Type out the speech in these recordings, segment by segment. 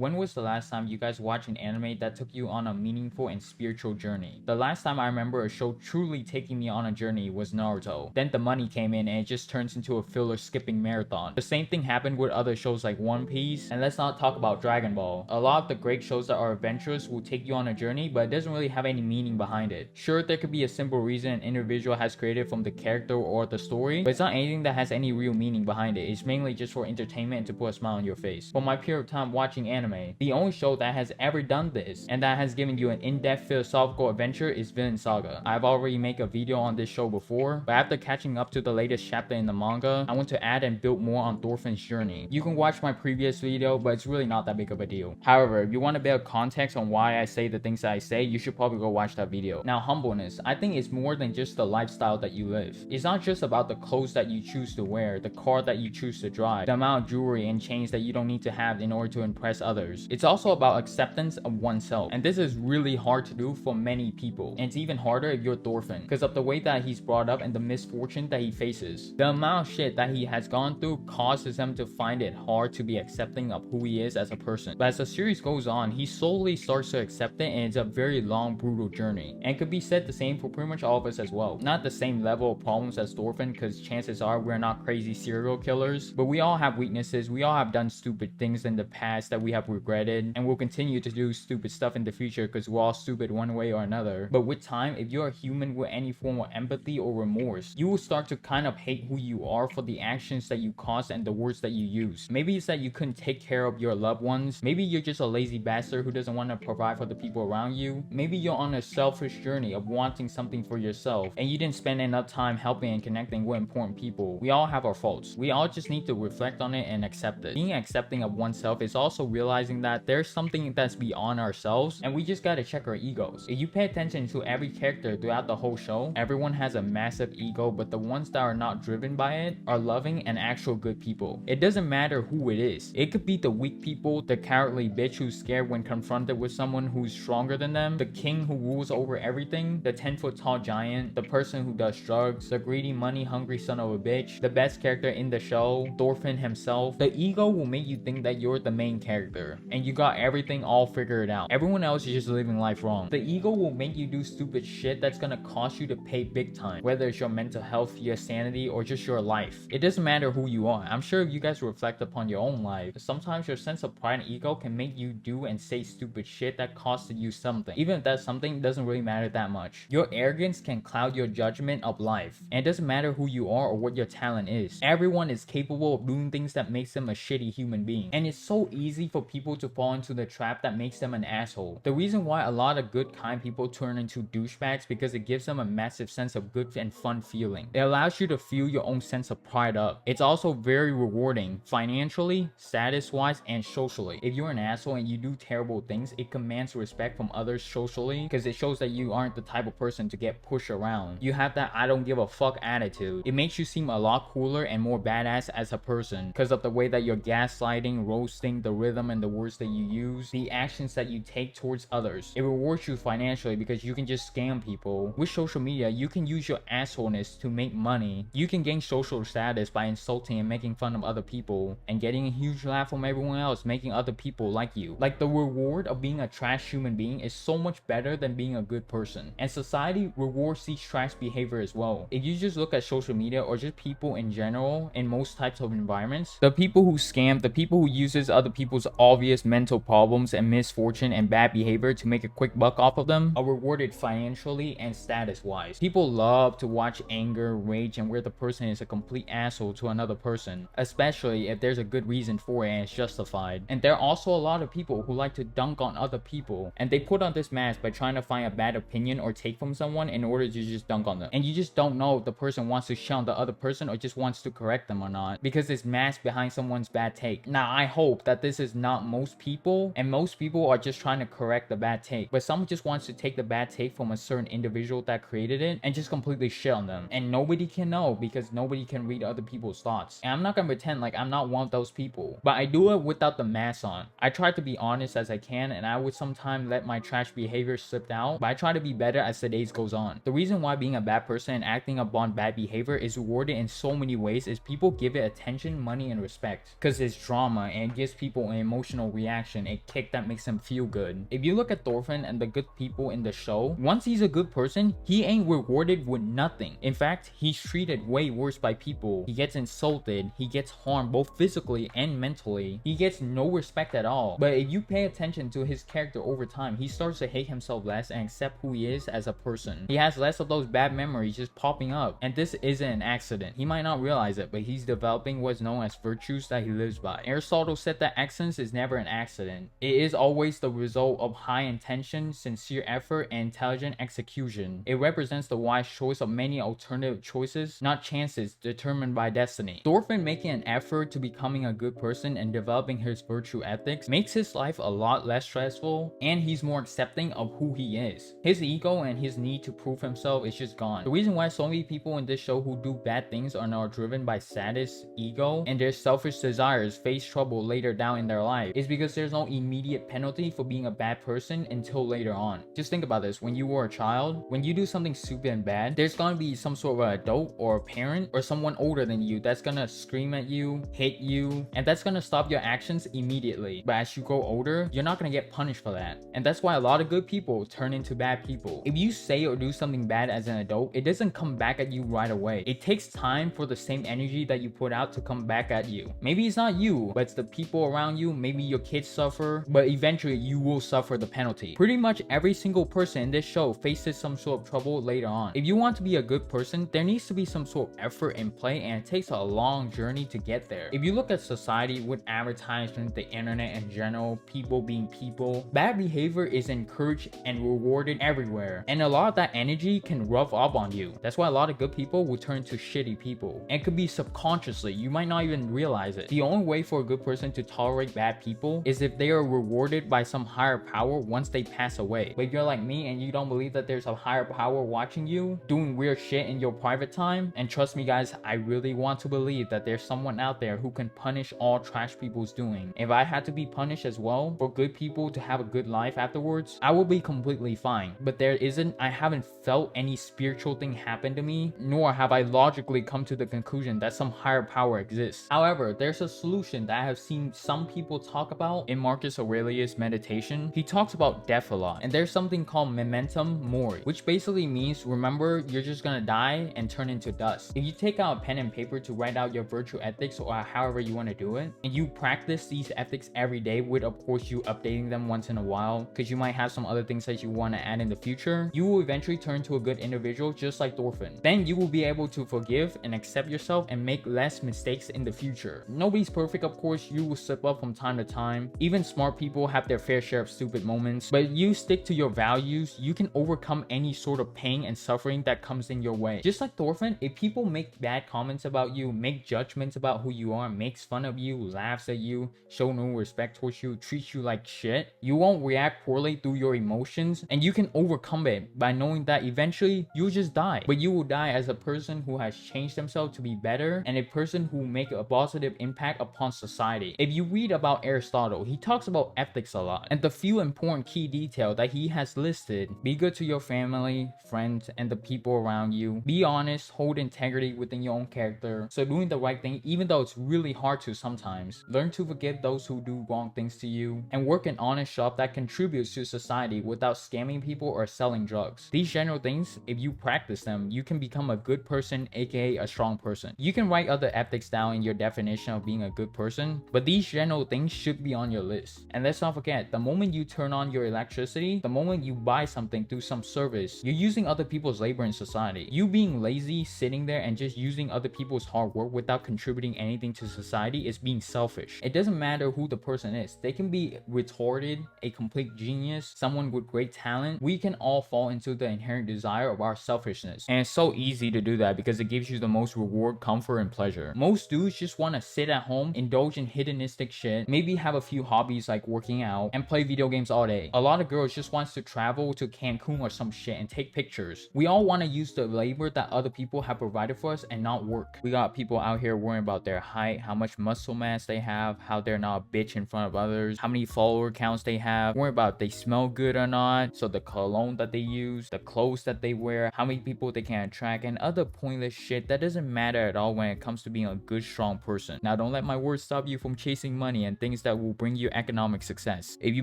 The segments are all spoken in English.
When was the last time you guys watched an anime that took you on a meaningful and spiritual journey? The last time I remember a show truly taking me on a journey was Naruto. Then the money came in and it just turns into a filler skipping marathon. The same thing happened with other shows like One Piece, and let's not talk about Dragon Ball. A lot of the great shows that are adventurous will take you on a journey, but it doesn't really have any meaning behind it. Sure, there could be a simple reason an individual has created from the character or the story, but it's not anything that has any real meaning behind it. It's mainly just for entertainment and to put a smile on your face. For my period of time watching anime, the only show that has ever done this and that has given you an in-depth philosophical adventure is Vinland Saga. I've already made a video on this show before, but after catching up to the latest chapter in the manga, I want to add and build more on Thorfinn's journey. You can watch my previous video, but it's really not that big of a deal. However, if you want a bit of context on why I say the things that I say, you should probably go watch that video. Now, humbleness, I think it's more than just the lifestyle that you live. It's not just about the clothes that you choose to wear, the car that you choose to drive, the amount of jewelry and chains that you don't need to have in order to impress others. It's also about acceptance of oneself, and this is really hard to do for many people, and it's even harder if you're Thorfinn because of the way that he's brought up and the misfortune that he faces. The amount of shit that he has gone through causes him to find it hard to be accepting of who he is as a person. But as the series goes on, he slowly starts to accept it, and it's a very long, brutal journey. And could be said the same for pretty much all of us as well. Not the same level of problems as Thorfinn, because chances are we're not crazy serial killers, but we all have weaknesses. We all have done stupid things in the past that we have regretted, and we'll continue to do stupid stuff in the future because we're all stupid one way or another. But with time, if you're a human with any form of empathy or remorse, you will start to kind of hate who you are for the actions that you caused and the words that you use. Maybe it's that you couldn't take care of your loved ones. Maybe you're just a lazy bastard who doesn't want to provide for the people around you. Maybe you're on a selfish journey of wanting something for yourself and you didn't spend enough time helping and connecting with important people. We all have our faults. We all just need to reflect on it and accept it. Being accepting of oneself is also realizing that there's something that's beyond ourselves, and we just gotta check our egos. If you pay attention to every character throughout the whole show, everyone has a massive ego, but the ones that are not driven by it are loving and actual good people. It doesn't matter who it is. It could be the weak people, the cowardly bitch who's scared when confronted with someone who's stronger than them, the king who rules over everything, the 10-foot tall giant, the person who does drugs, the greedy money hungry son of a bitch, the best character in the show, Thorfinn himself. The ego will make you think that you're the main character and you got everything all figured out. Everyone else is just living life wrong. The ego will make you do stupid shit that's gonna cost you to pay big time, whether it's your mental health, your sanity, or just your life. It doesn't matter who you are. I'm sure if you guys reflect upon your own life, sometimes your sense of pride and ego can make you do and say stupid shit that costed you something, even if that something doesn't really matter that much. Your arrogance can cloud your judgment of life, and it doesn't matter who you are or what your talent is. Everyone is capable of doing things that makes them a shitty human being, and it's so easy for people to fall into the trap that makes them an asshole. The reason why a lot of good kind people turn into douchebags because it gives them a massive sense of good and fun feeling. It allows you to feel your own sense of pride up. It's also very rewarding financially, status wise, and socially. If you're an asshole and you do terrible things, it commands respect from others socially because it shows that you aren't the type of person to get pushed around. You have that I don't give a fuck attitude. It makes you seem a lot cooler and more badass as a person because of the way that you're gaslighting, roasting, the rhythm and the words that you use, the actions that you take towards others. It rewards you financially because you can just scam people. With social media, you can use your assholeness to make money. You can gain social status by insulting and making fun of other people and getting a huge laugh from everyone else, making other people like you. Like, the reward of being a trash human being is so much better than being a good person. And society rewards these trash behavior as well. If you just look at social media or just people in general in most types of environments, the people who scam, the people who uses other people's obvious mental problems and misfortune and bad behavior to make a quick buck off of them are rewarded financially and status wise. People love to watch anger, rage, and where the person is a complete asshole to another person, especially if there's a good reason for it and it's justified. And there are also a lot of people who like to dunk on other people, and they put on this mask by trying to find a bad opinion or take from someone in order to just dunk on them. And you just don't know if the person wants to shun the other person or just wants to correct them or not, because it's masked behind someone's bad take. Now, I hope that this is not most people, and most people are just trying to correct the bad take, but someone just wants to take the bad take from a certain individual that created it and just completely shit on them. And nobody can know because nobody can read other people's thoughts. And I'm not gonna pretend like I'm not one of those people, but I do it without the mask on. I try to be honest as I can, and I would sometimes let my trash behavior slip out, but I try to be better as the days goes on. The reason why being a bad person and acting upon bad behavior is rewarded in so many ways is people give it attention, money, and respect because it's drama and it gives people an emotional emotional reaction, a kick that makes him feel good. If you look at Thorfinn and the good people in the show, once he's a good person, he ain't rewarded with nothing. In fact, he's treated way worse by people. He gets insulted, he gets harmed both physically and mentally. He gets no respect at all. But if you pay attention to his character over time, he starts to hate himself less and accept who he is as a person. He has less of those bad memories just popping up. And this isn't an accident. He might not realize it, but he's developing what's known as virtues that he lives by. Aristotle said that excellence is never an accident. It is always the result of high intention, sincere effort, and intelligent execution. It represents the wise choice of many alternative choices, not chances determined by destiny. Thorfinn making an effort to becoming a good person and developing his virtue ethics makes his life a lot less stressful, and he's more accepting of who he is. His ego and his need to prove himself is just gone. The reason why so many people in this show who do bad things are now driven by status, ego, and their selfish desires face trouble later down in their life is because there's no immediate penalty for being a bad person until later on. Just think about this. When you were a child, when you do something stupid and bad, there's gonna be some sort of an adult or a parent or someone older than you that's gonna scream at you, hit you, and that's gonna stop your actions immediately. But as you grow older, you're not gonna get punished for that. And that's why a lot of good people turn into bad people. If you say or do something bad as an adult, it doesn't come back at you right away. It takes time for the same energy that you put out to come back at you. Maybe it's not you, but it's the people around you. Maybe your kids suffer, but eventually you will suffer the penalty. Pretty much every single person in this show faces some sort of trouble later on. If you want to be a good person, there needs to be some sort of effort in play, and it takes a long journey to get there. If you look at society with advertisements, the internet in general, people being people, bad behavior is encouraged and rewarded everywhere, and a lot of that energy can rub off on you. That's why a lot of good people will turn to shitty people, and it could be subconsciously. You might not even realize it. The only way for a good person to tolerate bad people is if they are rewarded by some higher power once they pass away. But if you're like me and you don't believe that there's a higher power watching you doing weird shit in your private time, and trust me guys, I really want to believe that there's someone out there who can punish all trash people's doing. If I had to be punished as well for good people to have a good life afterwards, I would be completely fine. But I haven't felt any spiritual thing happen to me, nor have I logically come to the conclusion that some higher power exists. However, there's a solution that I have seen some people talk about in Marcus Aurelius' meditation. He talks about death a lot, and there's something called memento mori, which basically means remember you're just gonna die and turn into dust. If you take out a pen and paper to write out your virtue ethics or however you want to do it, and you practice these ethics every day with of course you updating them once in a while because you might have some other things that you want to add in the future, you will eventually turn to a good individual just like Thorfinn. Then you will be able to forgive and accept yourself and make less mistakes in the future. Nobody's perfect, of course. You will slip up from time to time. Even smart people have their fair share of stupid moments, but if you stick to your values, you can overcome any sort of pain and suffering that comes in your way. Just like Thorfinn, if people make bad comments about you, make judgments about who you are, makes fun of you, laughs at you, show no respect towards you, treats you like shit, you won't react poorly through your emotions, and you can overcome it by knowing that eventually you'll just die. But you will die as a person who has changed themselves to be better, and a person who make a positive impact upon society. If you read about Aristotle, he talks about ethics a lot, and the few important key detail that he has listed: be good to your family, friends, and the people around you. Be honest, hold integrity within your own character. So doing the right thing, even though it's really hard to sometimes. Learn to forgive those who do wrong things to you, and work an honest shop that contributes to society without scamming people or selling drugs. These general things, if you practice them, you can become a good person, aka a strong person. You can write other ethics down in your definition of being a good person, but these general things should be on your list. And let's not forget, the moment you turn on your electricity, the moment you buy something through some service, you're using other people's labor in society. You being lazy, sitting there and just using other people's hard work without contributing anything to society is being selfish. It doesn't matter who the person is. They can be retarded, a complete genius, someone with great talent. We can all fall into the inherent desire of our selfishness. And it's so easy to do that because it gives you the most reward, comfort, and pleasure. Most dudes just want to sit at home, indulge in hedonistic shit, maybe have a few hobbies like working out, and play video games all day. A lot of girls just wants to travel to Cancun or some shit and take pictures. We all want to use the labor that other people have provided for us and not work. We got people out here worrying about their height, how much muscle mass they have, how they're not a bitch in front of others, how many follower counts they have, worrying about if they smell good or not, so the cologne that they use, the clothes that they wear, how many people they can attract, and other pointless shit that doesn't matter at all when it comes to being a good, strong person. Now, don't let my words stop you from chasing money and things ways that will bring you economic success. If you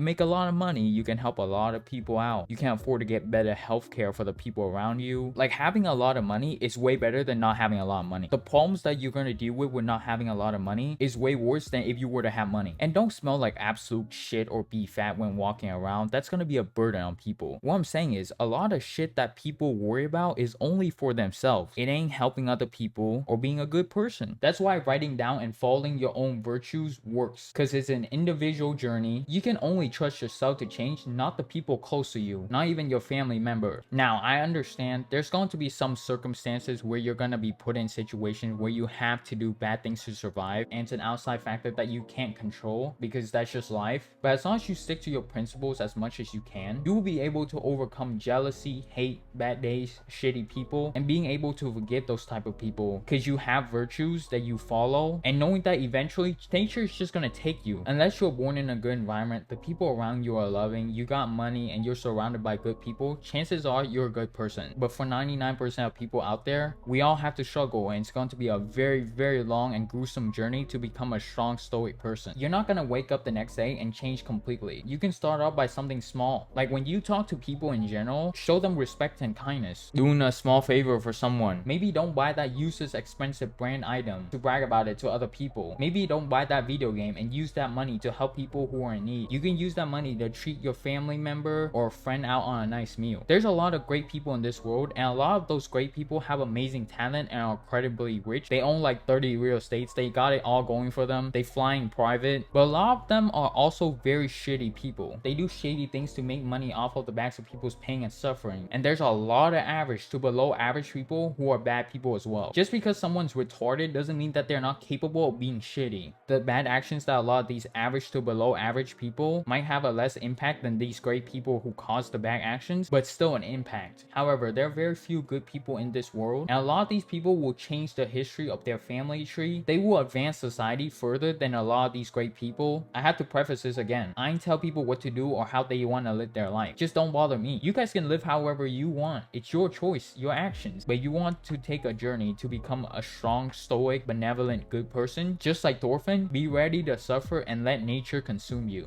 make a lot of money, you can help a lot of people out. You can afford to get better healthcare for the people around you. Like, having a lot of money is way better than not having a lot of money. The problems that you're going to deal with not having a lot of money is way worse than if you were to have money. And don't smell like absolute shit or be fat when walking around. That's going to be a burden on people. What I'm saying is, a lot of shit that people worry about is only for themselves. It ain't helping other people or being a good person. That's why writing down and following your own virtues works, because it's an individual journey. You can only trust yourself to change, not the people close to you, not even your family member. Now, I understand there's going to be some circumstances where you're going to be put in situations where you have to do bad things to survive, and it's an outside factor that you can't control because that's just life. But as long as you stick to your principles as much as you can, you will be able to overcome jealousy, hate, bad days, shitty people, and being able to forget those type of people because you have virtues that you follow, and knowing that eventually nature is just gonna take you. Unless you're born in a good environment, the people around you are loving, you got money, and you're surrounded by good people, chances are you're a good person. But for 99% of people out there, we all have to struggle, and it's going to be a very, very long and gruesome journey to become a strong, stoic person. You're not gonna wake up the next day and change completely. You can start out by something small. Like, when you talk to people in general, show them respect and kindness. Doing a small favor for someone. Maybe don't buy that useless expensive brand item to brag about it to other people. Maybe don't buy that video game and use that money to help people who are in need. You can use that money to treat your family member or friend out on a nice meal. There's a lot of great people in this world, and a lot of those great people have amazing talent and are incredibly rich. They own like 30 real estates. They got it all going for them. They fly in private. But a lot of them are also very shitty people. They do shady things to make money off of the backs of people's pain and suffering. And there's a lot of average to below average people who are bad people as well. Just because someone's retarded doesn't mean that they're not capable of being shitty. The bad actions that a lot of these average to below average people might have a less impact than these great people who cause the bad actions, but still an impact. However, there are very few good people in this world, and a lot of these people will change the history of their family tree. They will advance society further than a lot of these great people. I have to preface this again. I ain't tell people what to do or how they want to live their life. Just don't bother me. You guys can live however you want. It's your choice, your actions. But you want to take a journey to become a strong, stoic, benevolent, good person, just like Thorfinn, be ready to suffer and let nature consume you.